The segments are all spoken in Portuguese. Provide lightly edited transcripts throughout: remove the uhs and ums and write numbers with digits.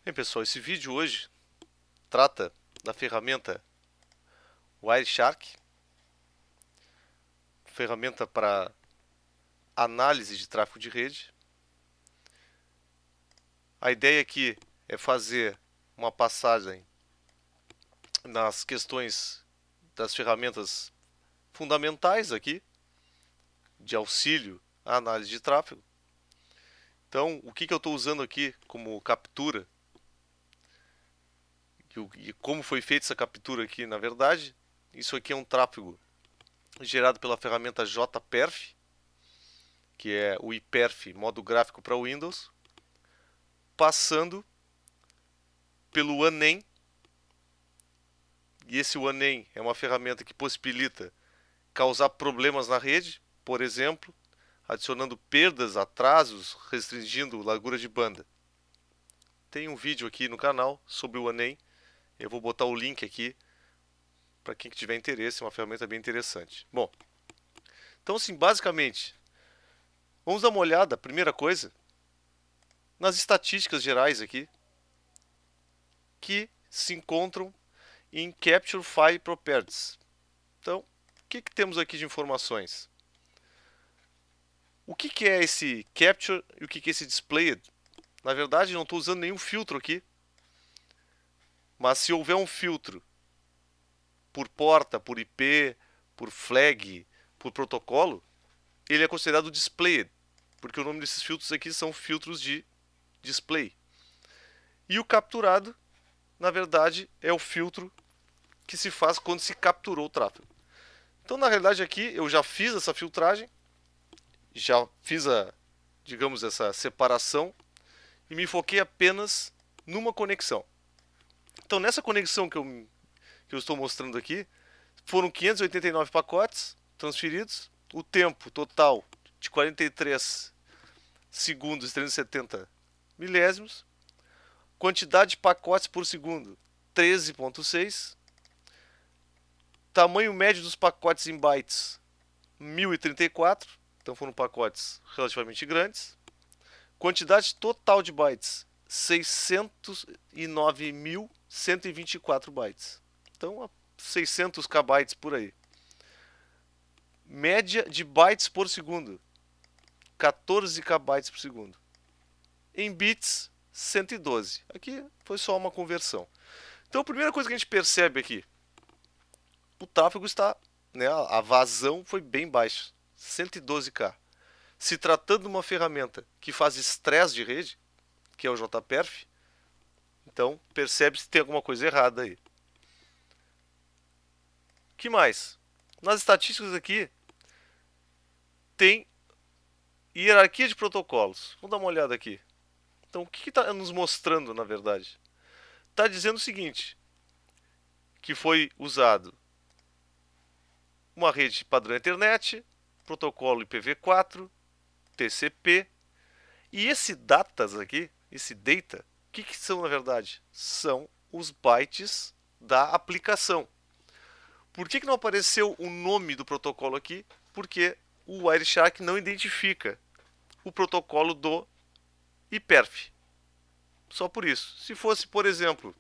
Bem, pessoal, esse vídeo hoje trata da ferramenta Wireshark, ferramenta para análise de tráfego de rede. A ideia aqui é fazer uma passagem nas questões das ferramentas fundamentais aqui, de auxílio à análise de tráfego. Então, o que eu estou usando aqui como captura e como foi feita essa captura aqui, na verdade, isso aqui é um tráfego gerado pela ferramenta JPerf, que é o iPerf, modo gráfico para Windows, passando pelo OneName. E esse OneName é uma ferramenta que possibilita causar problemas na rede, por exemplo, adicionando perdas, atrasos, restringindo largura de banda. Tem um vídeo aqui no canal sobre o OneName. Eu vou botar o link aqui para quem tiver interesse, é uma ferramenta bem interessante. Bom, então assim, basicamente, vamos dar uma olhada, primeira coisa, nas estatísticas gerais aqui, que se encontram em Capture File Properties. Então, o que temos aqui de informações? O que é esse Capture e o que é esse Displayed? Na verdade, não estou usando nenhum filtro aqui, mas se houver um filtro por porta, por IP, por flag, por protocolo, ele é considerado Displayed, porque o nome desses filtros aqui são filtros de display. E o capturado, na verdade, é o filtro que se faz quando se capturou o tráfego. Então, na realidade, aqui eu já fiz essa filtragem, já fiz digamos, essa separação e me foquei apenas numa conexão. Então, nessa conexão que eu estou mostrando aqui, foram 589 pacotes transferidos, o tempo total de 43 segundos e 370 milésimos, quantidade de pacotes por segundo 13.6, tamanho médio dos pacotes em bytes 1034, então foram pacotes relativamente grandes, quantidade total de bytes 609.124 bytes, então 600 kbytes por aí. Média de bytes por segundo 14 kbytes por segundo. Em bits 112. Aqui foi só uma conversão. Então a primeira coisa que a gente percebe aqui, o tráfego está, né, a vazão foi bem baixa, 112K. Se tratando de uma ferramenta que faz estresse de rede, que é o JPerf, então percebe-se que tem alguma coisa errada aí. Que mais? Nas estatísticas aqui tem hierarquia de protocolos. Vamos dar uma olhada aqui. Então o que está nos mostrando, na verdade? Está dizendo o seguinte, que foi usado uma rede padrão Ethernet, protocolo IPv4, TCP, e esse datas aqui, esse data, o que são na verdade? São os bytes da aplicação. Por que não apareceu o nome do protocolo aqui? Porque o Wireshark não identifica o protocolo do IPerf. Só por isso. Se fosse, por exemplo,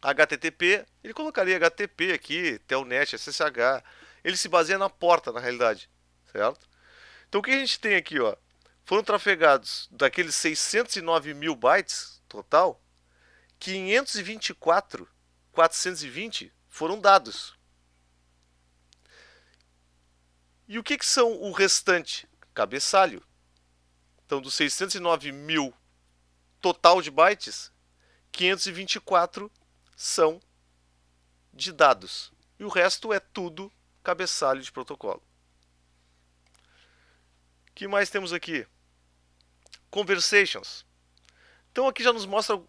HTTP, ele colocaria HTTP aqui, Telnet, SSH. Ele se baseia na porta, na realidade, certo? Então o que a gente tem aqui, ó? Foram trafegados daqueles 609 mil bytes total, 524.420 foram dados. E o que são o restante? Cabeçalho. Então, dos 609 mil total de bytes, 524 são de dados. E o resto é tudo cabeçalho de protocolo. O que mais temos aqui? Conversations. Então aqui já nos mostra,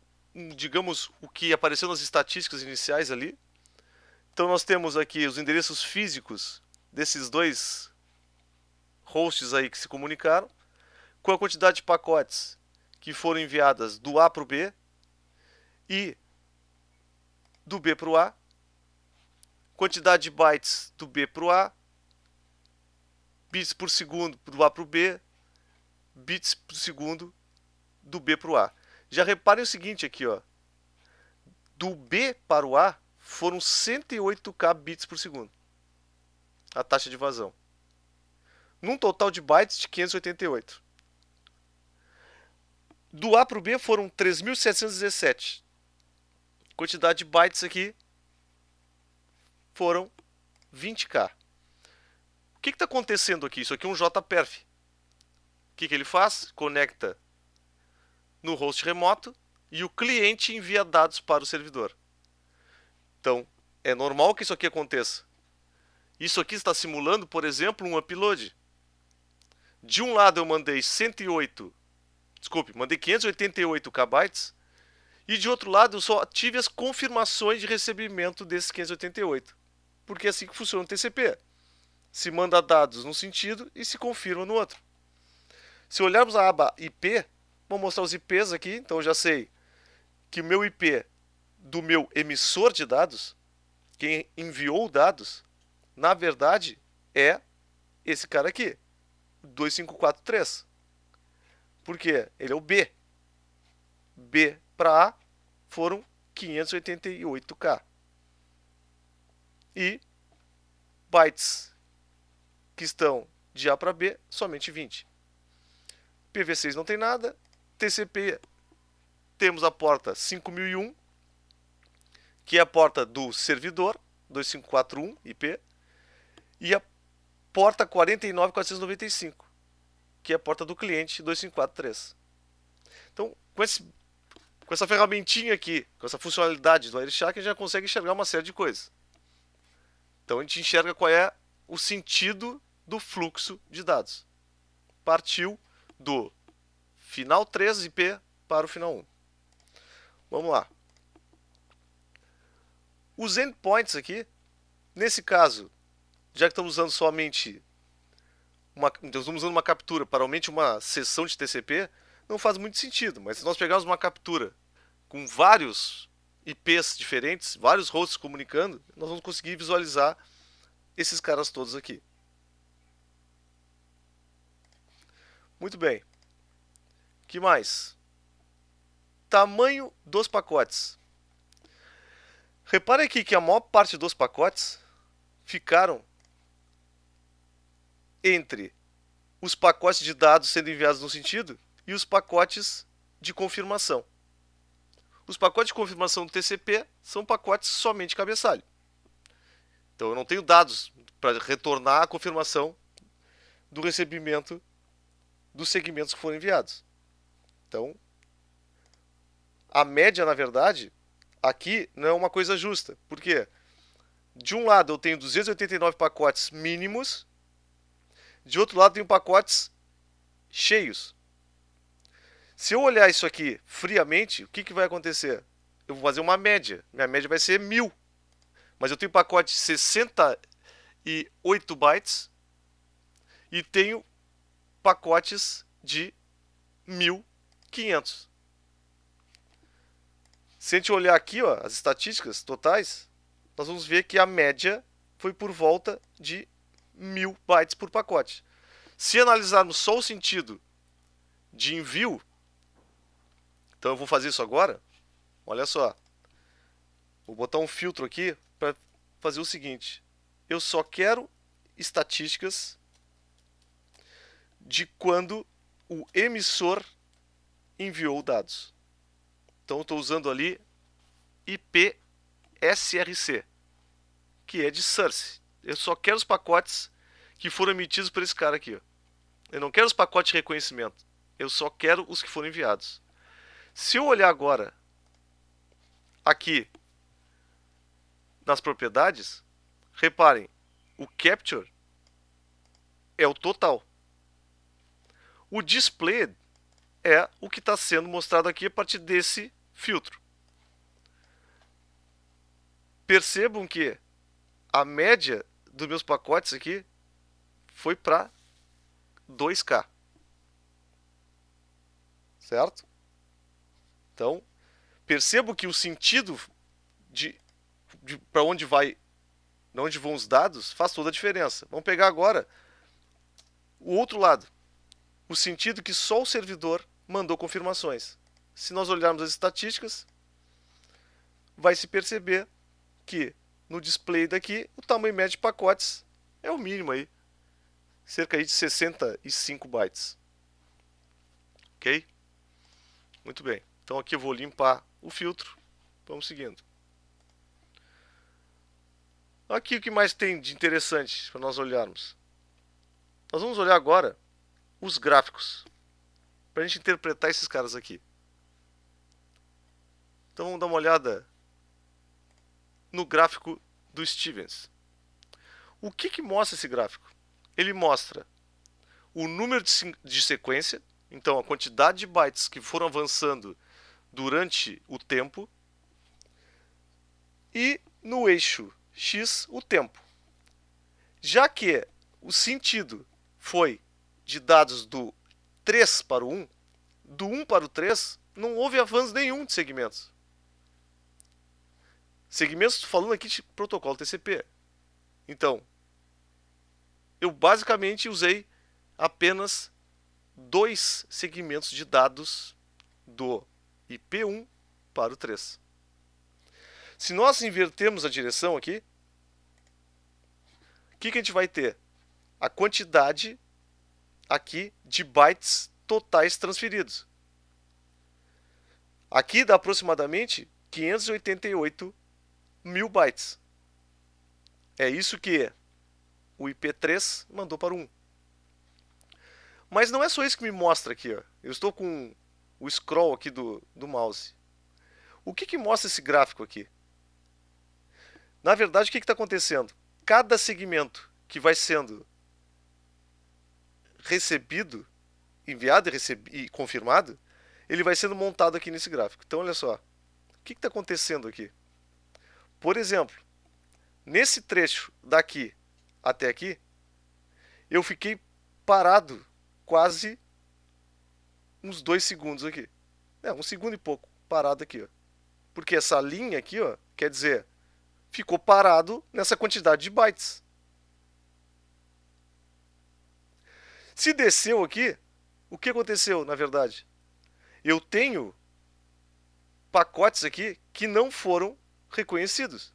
digamos, o que apareceu nas estatísticas iniciais ali. Então nós temos aqui os endereços físicos desses dois hosts aí que se comunicaram, com a quantidade de pacotes que foram enviadas do A para o B e do B para o A, quantidade de bytes do B para o A, bits por segundo do A para o B, bits por segundo do B para o A. Já reparem o seguinte aqui, ó. Do B para o A foram 108k bits por segundo. A taxa de vazão. Num total de bytes de 588. Do A para o B foram 3.717. Quantidade de bytes aqui foram 20k. O que está acontecendo aqui? Isso aqui é um JPerf. O que ele faz? Conecta no host remoto e o cliente envia dados para o servidor. Então, é normal que isso aqui aconteça. Isso aqui está simulando, por exemplo, um upload. De um lado eu mandei 588 KB, e de outro lado eu só tive as confirmações de recebimento desses 588. Porque é assim que funciona o TCP. Se manda dados num sentido e se confirma no outro. Se olharmos a aba IP, vou mostrar os IPs aqui, então eu já sei que o meu IP do meu emissor de dados, quem enviou dados, na verdade é esse cara aqui, 2543. Por quê? Ele é o B. B para A foram 588k. E bytes que estão de A para B, somente 20. PV6 não tem nada. TCP, temos a porta 5001, que é a porta do servidor, 2541 IP, e a porta 49495, que é a porta do cliente, 2543. Então, com essa ferramentinha aqui, com essa funcionalidade do Wireshark, a gente já consegue enxergar uma série de coisas. Então, a gente enxerga qual é o sentido do fluxo de dados. Partiu do final 3 IP para o final 1. Vamos lá. Os endpoints aqui, nesse caso, já que estamos usando somente estamos usando uma captura para somente uma sessão de TCP, não faz muito sentido. Mas se nós pegarmos uma captura com vários IPs diferentes, vários hosts comunicando, nós vamos conseguir visualizar esses caras todos aqui. Muito bem. O que mais? Tamanho dos pacotes. Repare aqui que a maior parte dos pacotes ficaram entre os pacotes de dados sendo enviados no sentido e os pacotes de confirmação. Os pacotes de confirmação do TCP são pacotes somente cabeçalho. Então eu não tenho dados para retornar a confirmação do recebimento dos segmentos que foram enviados. Então, a média, na verdade, aqui não é uma coisa justa. Por quê? De um lado eu tenho 289 pacotes mínimos, de outro lado eu tenho pacotes cheios. Se eu olhar isso aqui friamente, o que vai acontecer? Eu vou fazer uma média. Minha média vai ser 1000. Mas eu tenho pacote de 68 bytes e tenho pacotes de 1500. Se a gente olhar aqui, ó, as estatísticas totais, nós vamos ver que a média foi por volta de 1000 bytes por pacote. Se analisarmos só o sentido de envio, então eu vou fazer isso agora. Olha só. Vou botar um filtro aqui para fazer o seguinte. Eu só quero estatísticas de quando o emissor enviou dados. Então eu estou usando ali IP SRC, que é de source. Eu só quero os pacotes que foram emitidos por esse cara aqui. Ó. Eu não quero os pacotes de reconhecimento. Eu só quero os que foram enviados. Se eu olhar agora aqui nas propriedades, reparem, o capture é o total. O display é o que está sendo mostrado aqui a partir desse filtro. Percebam que a média dos meus pacotes aqui foi para 2K. Certo? Então, percebo que o sentido de para onde vão os dados faz toda a diferença. Vamos pegar agora o outro lado. O sentido que só o servidor mandou confirmações. Se nós olharmos as estatísticas, vai se perceber que no display daqui o tamanho médio de pacotes é o mínimo aí, cerca aí de 65 bytes. Ok? Muito bem. Então aqui eu vou limpar o filtro. Vamos seguindo. Aqui o que mais tem de interessante para nós olharmos. Nós vamos olhar agora os gráficos, para a gente interpretar esses caras aqui. Então vamos dar uma olhada no gráfico do Stevens. O que mostra esse gráfico? Ele mostra o número de sequência, então a quantidade de bytes que foram avançando durante o tempo, e no eixo X o tempo. Já que o sentido foi de dados do 3 para o 1, do 1 para o 3 não houve avanço nenhum de segmentos. Segmentos, falando aqui de protocolo TCP. Então, eu basicamente usei apenas 2 segmentos de dados do IP1 para o 3. Se nós invertermos a direção aqui, o que a gente vai ter? A quantidade aqui de bytes totais transferidos. Aqui dá aproximadamente 588 mil bytes. É isso que o IP3 mandou para o 1. Mas não é só isso que me mostra aqui. Ó. Eu estou com o scroll aqui do mouse. O que mostra esse gráfico aqui? Na verdade, o que está acontecendo? Cada segmento que vai sendo recebido, enviado e confirmado, ele vai sendo montado aqui nesse gráfico. Então, olha só. O que está acontecendo aqui? Por exemplo, nesse trecho daqui até aqui, eu fiquei parado quase uns 2 segundos aqui. 1 segundo e pouco parado aqui. Ó. Porque essa linha aqui, ó, quer dizer, ficou parado nessa quantidade de bytes. Se desceu aqui, o que aconteceu, na verdade? Eu tenho pacotes aqui que não foram reconhecidos.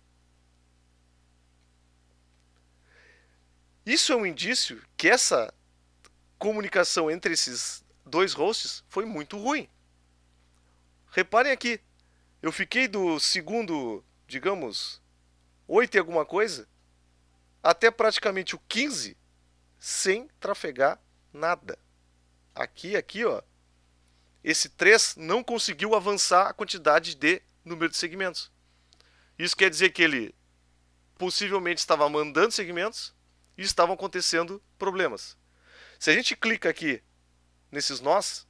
Isso é um indício que essa comunicação entre esses dois hosts foi muito ruim. Reparem aqui, eu fiquei do segundo, digamos, 8 e alguma coisa, até praticamente o 15, sem trafegar nada. Aqui, ó, esse 3 não conseguiu avançar a quantidade de número de segmentos. Isso quer dizer que ele possivelmente estava mandando segmentos e estavam acontecendo problemas. Se a gente clica aqui nesses nós,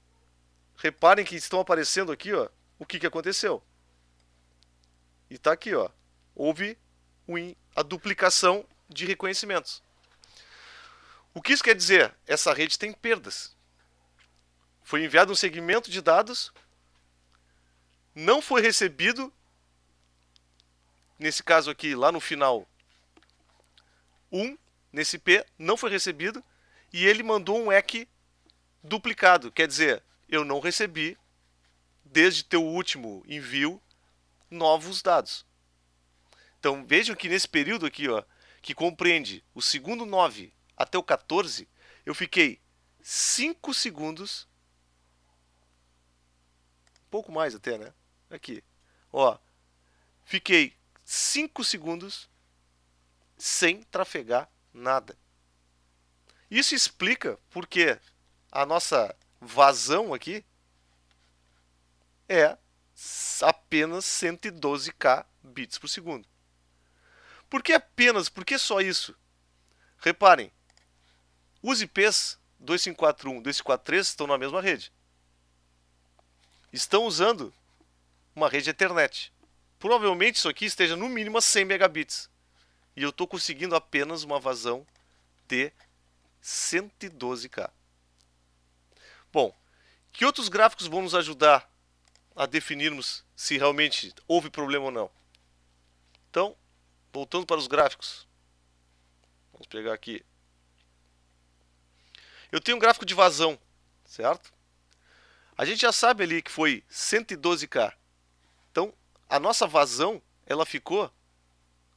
reparem que estão aparecendo aqui, ó, o que aconteceu. E está aqui, ó, houve a duplicação de reconhecimentos. O que isso quer dizer? Essa rede tem perdas. Foi enviado um segmento de dados, não foi recebido, nesse caso aqui, lá no final, 1, nesse P, não foi recebido, e ele mandou um EQ duplicado. Quer dizer, eu não recebi, desde teu último envio, novos dados. Então vejam que nesse período aqui, ó, que compreende o segundo 9 até o 14, eu fiquei 5 segundos, um pouco mais até, né? Aqui, ó, fiquei 5 segundos sem trafegar nada. Isso explica porque a nossa vazão aqui é apenas 112k bits por segundo. Por que apenas? Por que só isso? Reparem, os IPs 2541 e 2543 estão na mesma rede. Estão usando uma rede Ethernet. Provavelmente isso aqui esteja no mínimo a 100 megabits. E eu estou conseguindo apenas uma vazão de 112k. Bom, que outros gráficos vão nos ajudar a definirmos se realmente houve problema ou não? Então, voltando para os gráficos. Vamos pegar aqui. Eu tenho um gráfico de vazão, certo? A gente já sabe ali que foi 112k. Então, a nossa vazão, ela ficou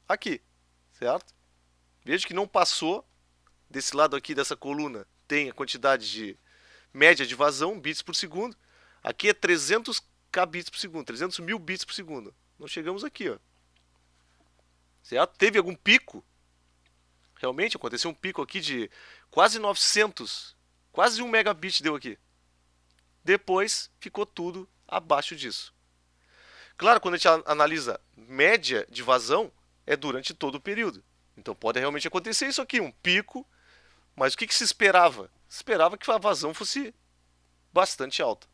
aqui, certo? Veja que não passou desse lado aqui dessa coluna, tem a quantidade de média de vazão, bits por segundo. Aqui é 300 kbits por segundo, 300 mil bits por segundo. Não chegamos aqui, ó. Certo? Teve algum pico? Realmente aconteceu um pico aqui de quase 900, quase 1 megabit deu aqui. Depois ficou tudo abaixo disso. Claro, quando a gente analisa média de vazão, é durante todo o período. Então pode realmente acontecer isso aqui, um pico, mas o que se esperava? Esperava que a vazão fosse bastante alta.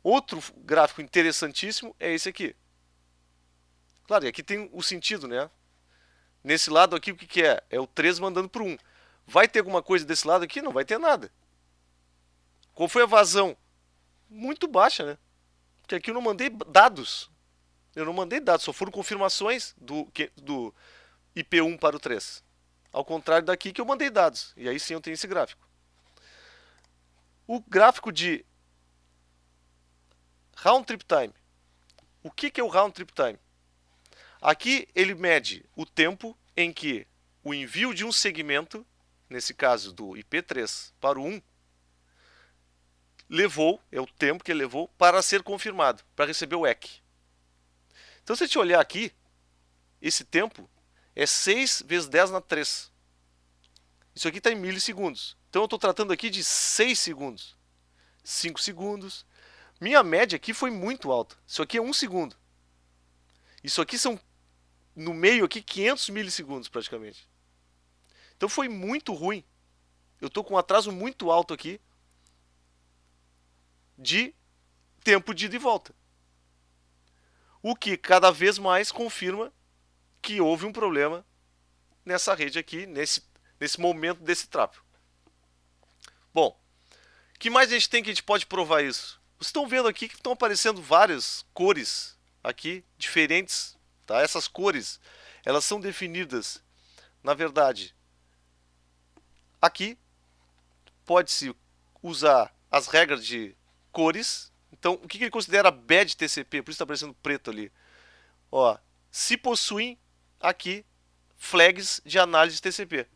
Outro gráfico interessantíssimo é esse aqui. Claro, e aqui tem o sentido, né? Nesse lado aqui, o que é? É o 3 mandando para o 1. Vai ter alguma coisa desse lado aqui? Não vai ter nada. Qual foi a vazão? Muito baixa, né? Porque aqui eu não mandei dados. Eu não mandei dados, só foram confirmações do IP1 para o 3. Ao contrário daqui que eu mandei dados. E aí sim eu tenho esse gráfico. O gráfico de round trip time. O que é o round trip time? Aqui ele mede o tempo em que o envio de um segmento, nesse caso do IP3 para o 1, levou, é o tempo que ele levou para ser confirmado, para receber o EC. Então se a gente olhar aqui, esse tempo é 6 vezes 10 na 3. Isso aqui está em milissegundos. Então eu estou tratando aqui de 6 segundos, 5 segundos. Minha média aqui foi muito alta. Isso aqui é 1 segundo. Isso aqui são, no meio aqui, 500 milissegundos praticamente. Então foi muito ruim. Eu estou com um atraso muito alto aqui de tempo de ida e volta. O que cada vez mais confirma que houve um problema nessa rede aqui, nesse momento desse tráfego. Bom, o que mais a gente tem que a gente pode provar isso? Vocês estão vendo aqui que estão aparecendo várias cores aqui, diferentes. Tá? Essas cores, elas são definidas, na verdade, aqui pode-se usar as regras de cores. Então, o que ele considera bad TCP? Por isso está aparecendo preto ali. Ó, se possuem aqui flags de análise de TCP.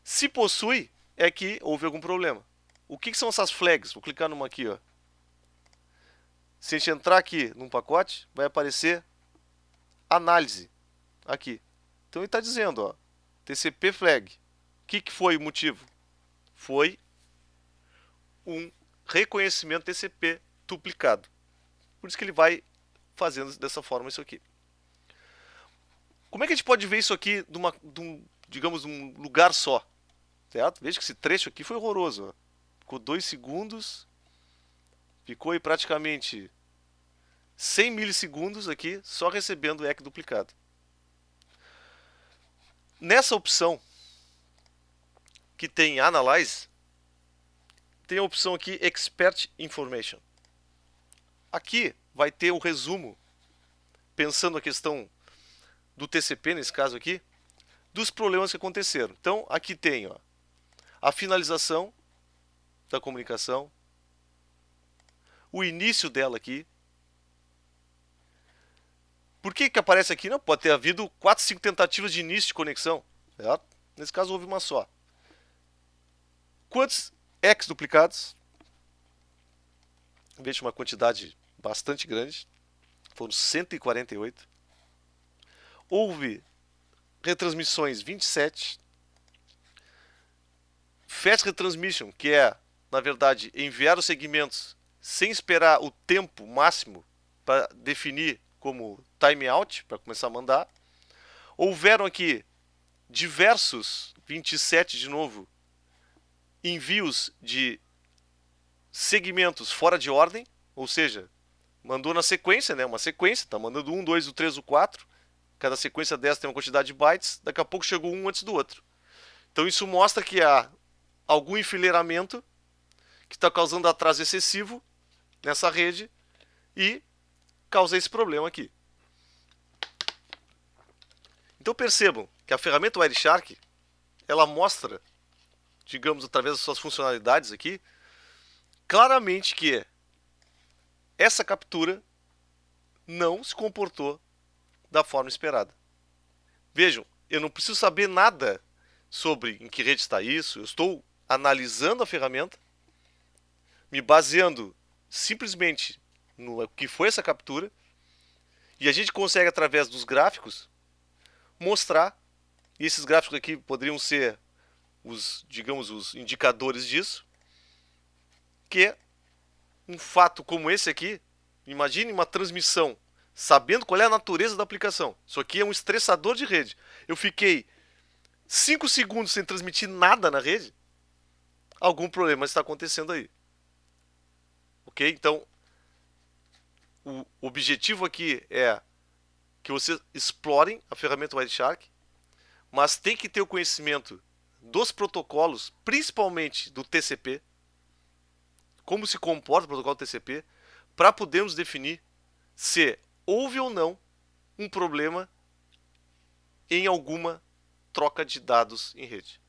Se possui, é que houve algum problema. O que são essas flags? Vou clicar numa aqui, ó. Se a gente entrar aqui num pacote, vai aparecer análise aqui. Então ele está dizendo, ó, TCP flag. O que foi o motivo? Foi um reconhecimento TCP duplicado. Por isso que ele vai fazendo dessa forma isso aqui. Como é que a gente pode ver isso aqui digamos, um lugar só? Certo? Veja que esse trecho aqui foi horroroso. Ó. Ficou 2 segundos. Ficou aí praticamente 100 milissegundos aqui, só recebendo o EC duplicado. Nessa opção que tem Analyze, tem a opção aqui Expert Information. Aqui vai ter o resumo, pensando a questão do TCP, nesse caso aqui, dos problemas que aconteceram. Então, aqui tem, ó, a finalização da comunicação, o início dela aqui. Por que aparece aqui? Não, pode ter havido 4, 5 tentativas de início de conexão. Certo? Nesse caso houve uma só. Quantos ECs duplicados? Veja uma quantidade bastante grande. Foram 148. Houve retransmissões 27. Fast Retransmission, que é, na verdade, enviar os segmentos sem esperar o tempo máximo para definir como timeout, para começar a mandar. Houveram aqui diversos, 27 de novo, envios de segmentos fora de ordem, ou seja, mandou na sequência, né? Uma sequência, está mandando 1, 2, 3, 4. Cada sequência dessa tem uma quantidade de bytes, daqui a pouco chegou um antes do outro. Então isso mostra que há algum enfileiramento que está causando atraso excessivo nessa rede e causa esse problema aqui. Então percebam que a ferramenta Wireshark, ela mostra, digamos, através das suas funcionalidades aqui, claramente que essa captura não se comportou da forma esperada. Vejam, eu não preciso saber nada sobre em que rede está isso, eu estou analisando a ferramenta, me baseando simplesmente no que foi essa captura, e a gente consegue, através dos gráficos, mostrar, e esses gráficos aqui poderiam ser os, digamos, os indicadores disso, que um fato como esse aqui, imagine uma transmissão, sabendo qual é a natureza da aplicação. Isso aqui é um estressador de rede. Eu fiquei 5 segundos sem transmitir nada na rede, algum problema está acontecendo aí. Ok? Então, o objetivo aqui é que vocês explorem a ferramenta Wireshark, mas tem que ter o conhecimento dos protocolos, principalmente do TCP, como se comporta o protocolo TCP, para podermos definir se houve ou não um problema em alguma troca de dados em rede.